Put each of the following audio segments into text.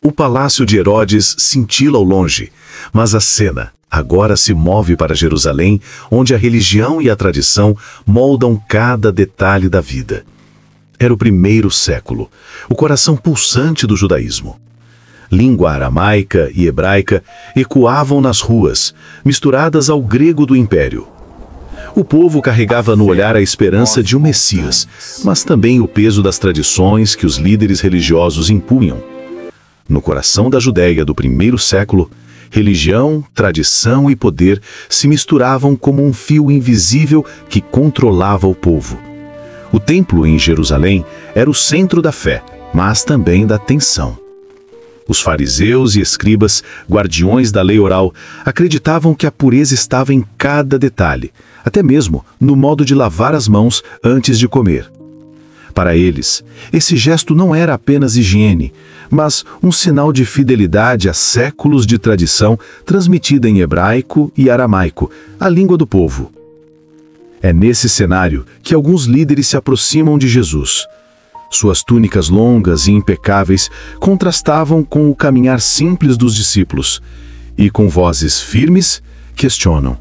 O palácio de Herodes cintila ao longe, mas a cena agora se move para Jerusalém, onde a religião e a tradição moldam cada detalhe da vida. Era o primeiro século, o coração pulsante do judaísmo. Língua aramaica e hebraica ecoavam nas ruas, misturadas ao grego do império. O povo carregava no olhar a esperança de um Messias, mas também o peso das tradições que os líderes religiosos impunham. No coração da Judéia do primeiro século, religião, tradição e poder se misturavam como um fio invisível que controlava o povo. O templo em Jerusalém era o centro da fé, mas também da tensão. Os fariseus e escribas, guardiões da lei oral, acreditavam que a pureza estava em cada detalhe, até mesmo no modo de lavar as mãos antes de comer. Para eles, esse gesto não era apenas higiene, mas um sinal de fidelidade a séculos de tradição transmitida em hebraico e aramaico, a língua do povo. É nesse cenário que alguns líderes se aproximam de Jesus. Suas túnicas longas e impecáveis contrastavam com o caminhar simples dos discípulos, e com vozes firmes questionam: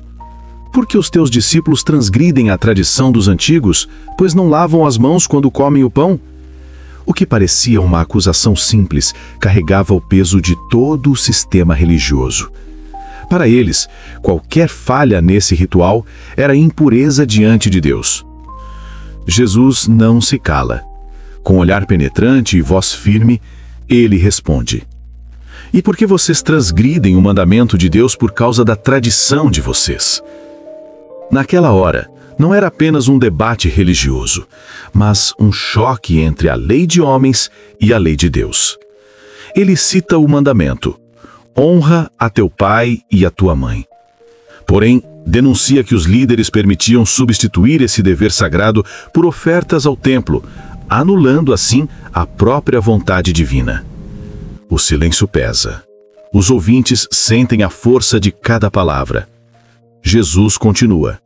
por que os teus discípulos transgridem a tradição dos antigos, pois não lavam as mãos quando comem o pão? O que parecia uma acusação simples carregava o peso de todo o sistema religioso. Para eles, qualquer falha nesse ritual era impureza diante de Deus. Jesus não se cala. Com olhar penetrante e voz firme, ele responde: e por que vocês transgridem o mandamento de Deus por causa da tradição de vocês? Naquela hora, não era apenas um debate religioso, mas um choque entre a lei de homens e a lei de Deus. Ele cita o mandamento: honra a teu pai e a tua mãe. Porém, denuncia que os líderes permitiam substituir esse dever sagrado por ofertas ao templo, anulando assim a própria vontade divina. O silêncio pesa. Os ouvintes sentem a força de cada palavra. Jesus continua: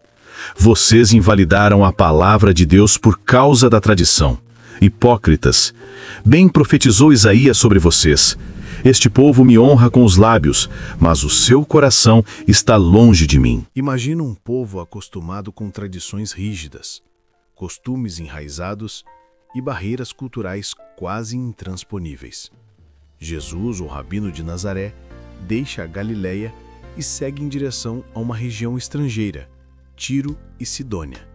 vocês invalidaram a palavra de Deus por causa da tradição. Hipócritas, bem profetizou Isaías sobre vocês: este povo me honra com os lábios, mas o seu coração está longe de mim. Imagina um povo acostumado com tradições rígidas, costumes enraizados e barreiras culturais quase intransponíveis. Jesus, o rabino de Nazaré, deixa a Galileia e segue em direção a uma região estrangeira, Tiro e Sidônia.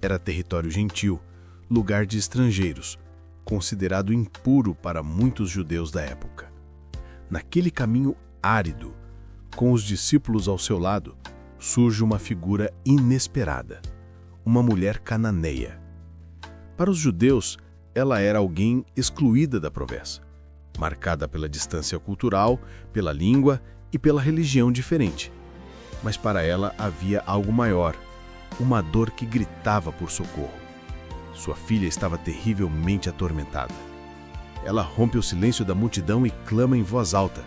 Era território gentil, lugar de estrangeiros, considerado impuro para muitos judeus da época. Naquele caminho árido, com os discípulos ao seu lado, surge uma figura inesperada, uma mulher cananeia. Para os judeus, ela era alguém excluída da promessa, marcada pela distância cultural, pela língua e pela religião diferente. Mas para ela havia algo maior, uma dor que gritava por socorro. Sua filha estava terrivelmente atormentada. Ela rompe o silêncio da multidão e clama em voz alta: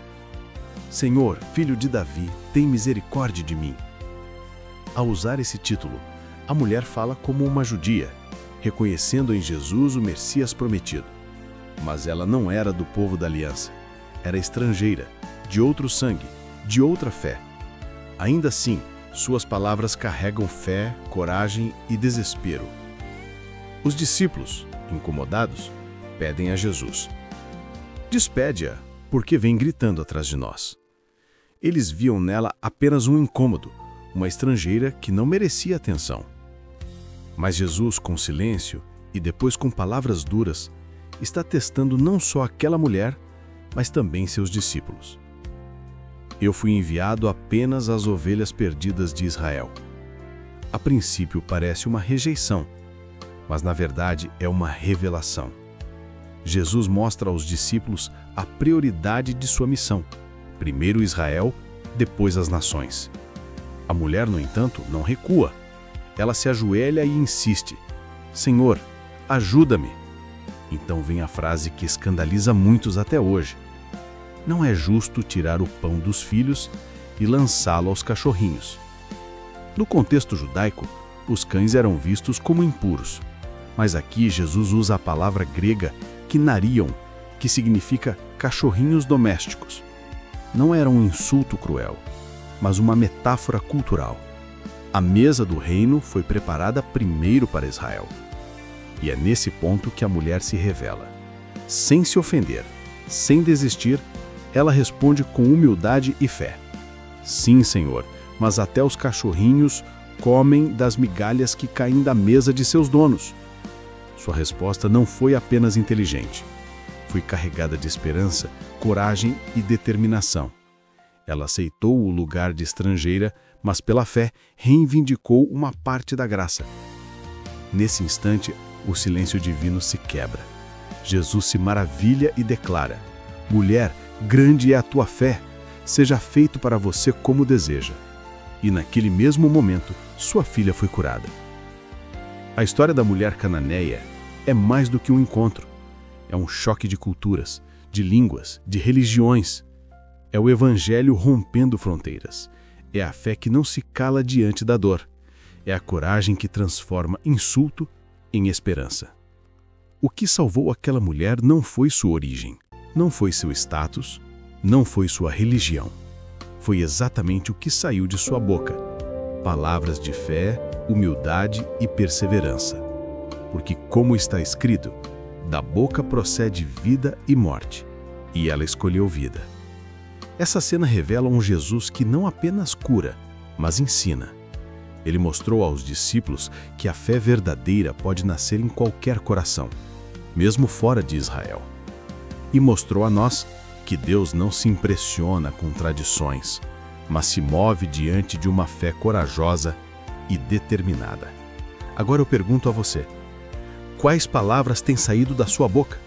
Senhor, filho de Davi, tem misericórdia de mim. Ao usar esse título, a mulher fala como uma judia, reconhecendo em Jesus o Messias prometido. Mas ela não era do povo da aliança. Era estrangeira, de outro sangue, de outra fé. Ainda assim, suas palavras carregam fé, coragem e desespero. Os discípulos, incomodados, pedem a Jesus: despede-a, porque vem gritando atrás de nós. Eles viam nela apenas um incômodo, uma estrangeira que não merecia atenção. Mas Jesus, com silêncio e depois com palavras duras, está testando não só aquela mulher, mas também seus discípulos. Eu fui enviado apenas às ovelhas perdidas de Israel. A princípio parece uma rejeição, mas na verdade é uma revelação. Jesus mostra aos discípulos a prioridade de sua missão: primeiro Israel, depois as nações. A mulher, no entanto, não recua. Ela se ajoelha e insiste: Senhor, ajuda-me. Então vem a frase que escandaliza muitos até hoje: não é justo tirar o pão dos filhos e lançá-lo aos cachorrinhos. No contexto judaico, os cães eram vistos como impuros. Mas aqui Jesus usa a palavra grega kinarion, que significa cachorrinhos domésticos. Não era um insulto cruel, mas uma metáfora cultural. A mesa do reino foi preparada primeiro para Israel. E é nesse ponto que a mulher se revela. Sem se ofender, sem desistir, ela responde com humildade e fé. Sim, Senhor, mas até os cachorrinhos comem das migalhas que caem da mesa de seus donos. Sua resposta não foi apenas inteligente. Foi carregada de esperança, coragem e determinação. Ela aceitou o lugar de estrangeira, mas pela fé reivindicou uma parte da graça. Nesse instante, o silêncio divino se quebra. Jesus se maravilha e declara: mulher, grande é a tua fé, seja feito para você como deseja. E naquele mesmo momento, sua filha foi curada. A história da mulher cananeia é mais do que um encontro. É um choque de culturas, de línguas, de religiões. É o evangelho rompendo fronteiras. É a fé que não se cala diante da dor. É a coragem que transforma insulto em esperança. O que salvou aquela mulher não foi sua origem, não foi seu status, não foi sua religião. Foi exatamente o que saiu de sua boca. Palavras de fé, humildade e perseverança. Porque, como está escrito, da boca procede vida e morte, e ela escolheu vida. Essa cena revela um Jesus que não apenas cura, mas ensina. Ele mostrou aos discípulos que a fé verdadeira pode nascer em qualquer coração, mesmo fora de Israel. E mostrou a nós que Deus não se impressiona com tradições, mas se move diante de uma fé corajosa e determinada. Agora eu pergunto a você: quais palavras têm saído da sua boca?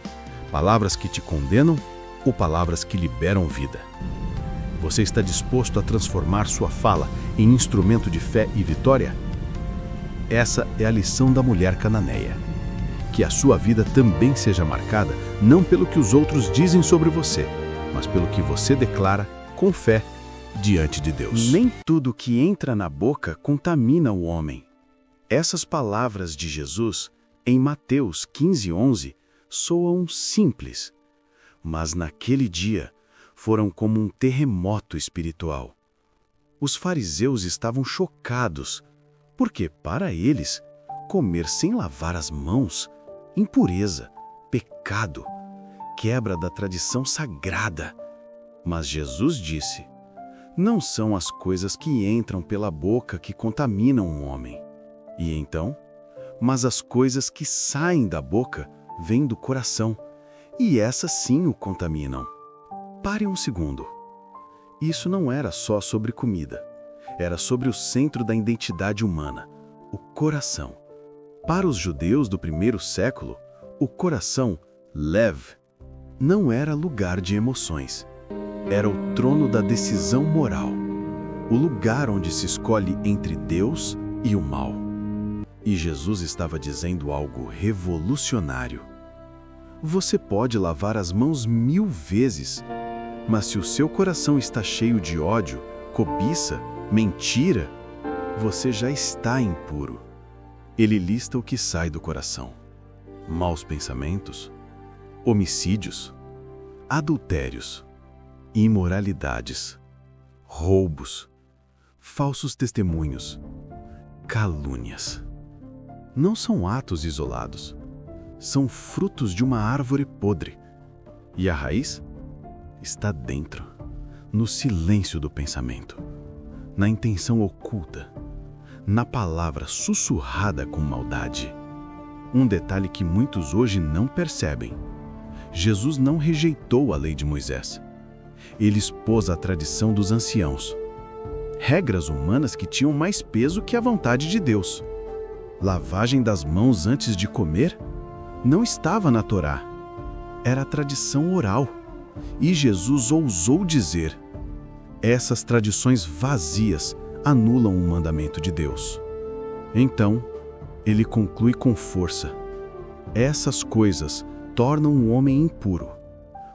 Palavras que te condenam ou palavras que liberam vida? Você está disposto a transformar sua fala em instrumento de fé e vitória? Essa é a lição da mulher cananeia. Que a sua vida também seja marcada não pelo que os outros dizem sobre você, mas pelo que você declara com fé diante de Deus. Nem tudo que entra na boca contamina o homem. Essas palavras de Jesus, em Mateus 15:11, soam simples, mas naquele dia foram como um terremoto espiritual. Os fariseus estavam chocados, porque para eles, comer sem lavar as mãos, impureza, pecado, quebra da tradição sagrada. Mas Jesus disse: não são as coisas que entram pela boca que contaminam um homem. E então? Mas as coisas que saem da boca vêm do coração, e essas sim o contaminam. Pare um segundo. Isso não era só sobre comida. Era sobre o centro da identidade humana, o coração. Para os judeus do primeiro século, o coração, Lev, não era lugar de emoções. Era o trono da decisão moral, o lugar onde se escolhe entre Deus e o mal. E Jesus estava dizendo algo revolucionário. Você pode lavar as mãos 1000 vezes, mas se o seu coração está cheio de ódio, cobiça, mentira, você já está impuro. Ele lista o que sai do coração: maus pensamentos, homicídios, adultérios, imoralidades, roubos, falsos testemunhos, calúnias. Não são atos isolados, são frutos de uma árvore podre. E a raiz está dentro, no silêncio do pensamento, na intenção oculta, na palavra sussurrada com maldade. Um detalhe que muitos hoje não percebem: Jesus não rejeitou a lei de Moisés. Ele expôs a tradição dos anciãos, regras humanas que tinham mais peso que a vontade de Deus. Lavagem das mãos antes de comer não estava na Torá, era a tradição oral. E Jesus ousou dizer: essas tradições vazias anulam o mandamento de Deus. Então, ele conclui com força: essas coisas tornam o homem impuro,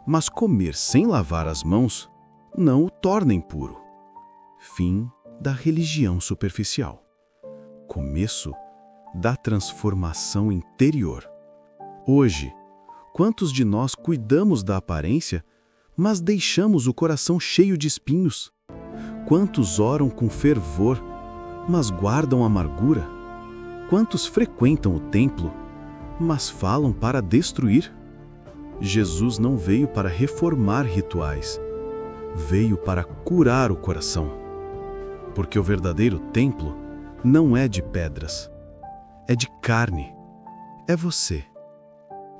mas comer sem lavar as mãos não o torna impuro. Fim da religião superficial. Começo da transformação interior. Hoje, quantos de nós cuidamos da aparência, mas deixamos o coração cheio de espinhos. Quantos oram com fervor, mas guardam amargura? Quantos frequentam o templo, mas falam para destruir? Jesus não veio para reformar rituais, veio para curar o coração. Porque o verdadeiro templo não é de pedras, é de carne, é você.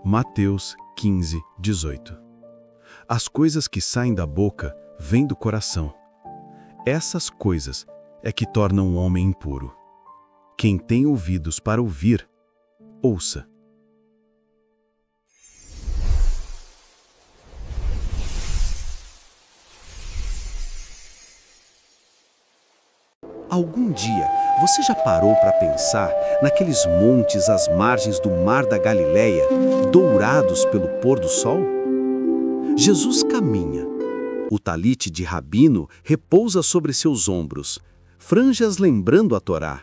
Mateus 15, 18. As coisas que saem da boca vêm do coração. Essas coisas é que tornam o homem impuro. Quem tem ouvidos para ouvir, ouça. Algum dia, você já parou para pensar naqueles montes às margens do Mar da Galileia, dourados pelo pôr do sol? Jesus caminha. O talite de Rabino repousa sobre seus ombros, franjas lembrando a Torá.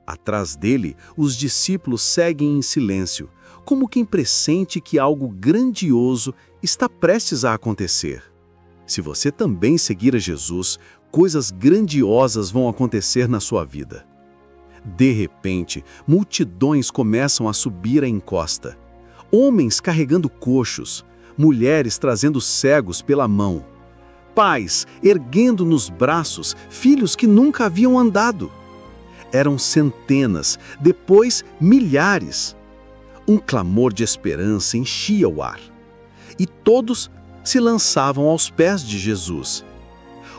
Atrás dele, os discípulos seguem em silêncio, como quem pressente que algo grandioso está prestes a acontecer. Se você também seguir a Jesus, coisas grandiosas vão acontecer na sua vida. De repente, multidões começam a subir a encosta. Homens carregando coxos, mulheres trazendo cegos pela mão, pais erguendo nos braços filhos que nunca haviam andado. Eram centenas, depois milhares. Um clamor de esperança enchia o ar. E todos se lançavam aos pés de Jesus.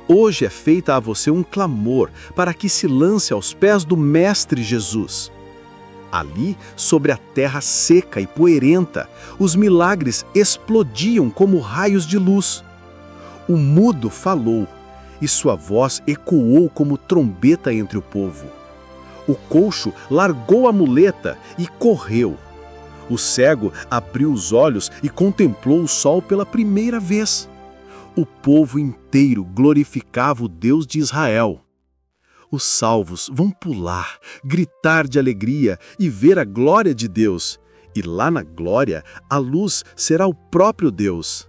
Hoje é feita a você um clamor para que se lance aos pés do Mestre Jesus. Ali, sobre a terra seca e poeirenta, os milagres explodiam como raios de luz. O mudo falou, e sua voz ecoou como trombeta entre o povo. O coxo largou a muleta e correu. O cego abriu os olhos e contemplou o sol pela primeira vez. O povo inteiro glorificava o Deus de Israel. Os salvos vão pular, gritar de alegria e ver a glória de Deus. E lá na glória, a luz será o próprio Deus.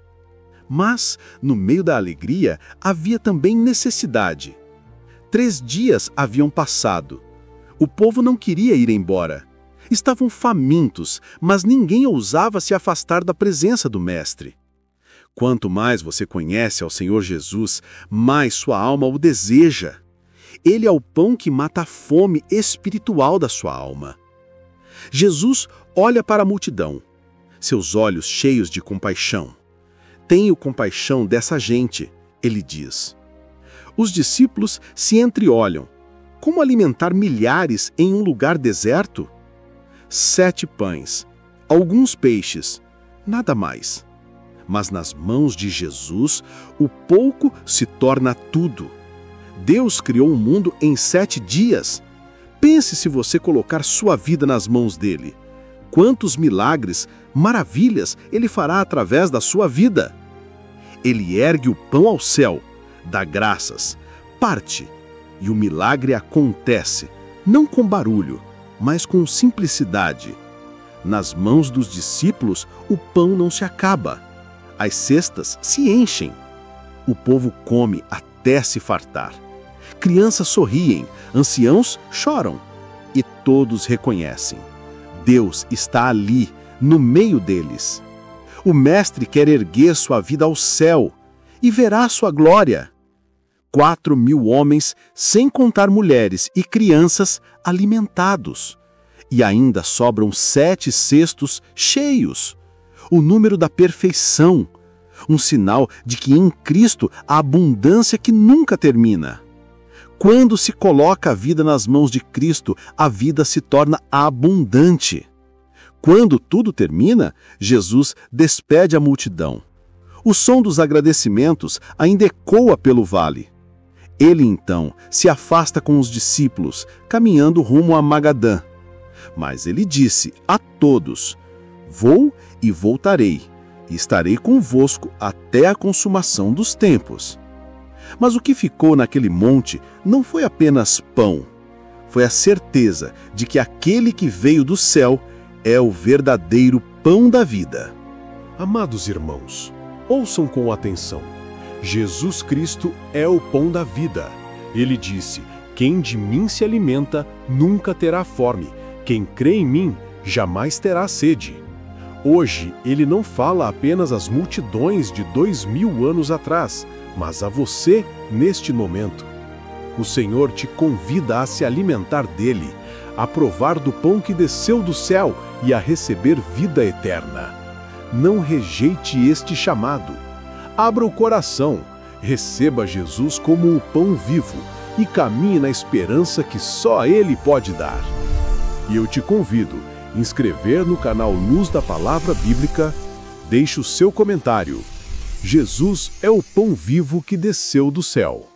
Mas, no meio da alegria, havia também necessidade. 3 dias haviam passado. O povo não queria ir embora. Estavam famintos, mas ninguém ousava se afastar da presença do Mestre. Quanto mais você conhece ao Senhor Jesus, mais sua alma o deseja. Ele é o pão que mata a fome espiritual da sua alma. Jesus olha para a multidão, seus olhos cheios de compaixão. Tenho compaixão dessa gente, ele diz. Os discípulos se entreolham. Como alimentar milhares em um lugar deserto? 7 pães, alguns peixes, nada mais. Mas nas mãos de Jesus, o pouco se torna tudo. Deus criou o mundo em 7 dias. Pense se você colocar sua vida nas mãos dele. Quantos milagres, maravilhas ele fará através da sua vida. Ele ergue o pão ao céu, dá graças, parte, e o milagre acontece, não com barulho, mas com simplicidade. Nas mãos dos discípulos, o pão não se acaba. As cestas se enchem. O povo come até se fartar. Crianças sorriem, anciãos choram. E todos reconhecem. Deus está ali, no meio deles. O Mestre quer erguer sua vida ao céu e verá sua glória. 4.000 homens, sem contar mulheres e crianças, alimentados. E ainda sobram 7 cestos cheios. O número da perfeição, um sinal de que em Cristo há abundância que nunca termina. Quando se coloca a vida nas mãos de Cristo, a vida se torna abundante. Quando tudo termina, Jesus despede a multidão. O som dos agradecimentos ainda ecoa pelo vale. Ele então se afasta com os discípulos, caminhando rumo a Magadã. Mas ele disse a todos: Vou e voltarei, e estarei convosco até a consumação dos tempos. Mas o que ficou naquele monte não foi apenas pão, foi a certeza de que aquele que veio do céu é o verdadeiro pão da vida. Amados irmãos, Ouçam com atenção. Jesus Cristo é o pão da vida. Ele disse: quem de mim se alimenta nunca terá fome. Quem crê em mim jamais terá sede. Hoje, ele não fala apenas às multidões de 2000 anos atrás, mas a você neste momento. O Senhor te convida a se alimentar dele, a provar do pão que desceu do céu e a receber vida eterna. Não rejeite este chamado. Abra o coração, receba Jesus como o pão vivo e caminhe na esperança que só Ele pode dar. E eu te convido a inscrever no canal Luz da Palavra Bíblica. Deixe o seu comentário. Jesus é o pão vivo que desceu do céu.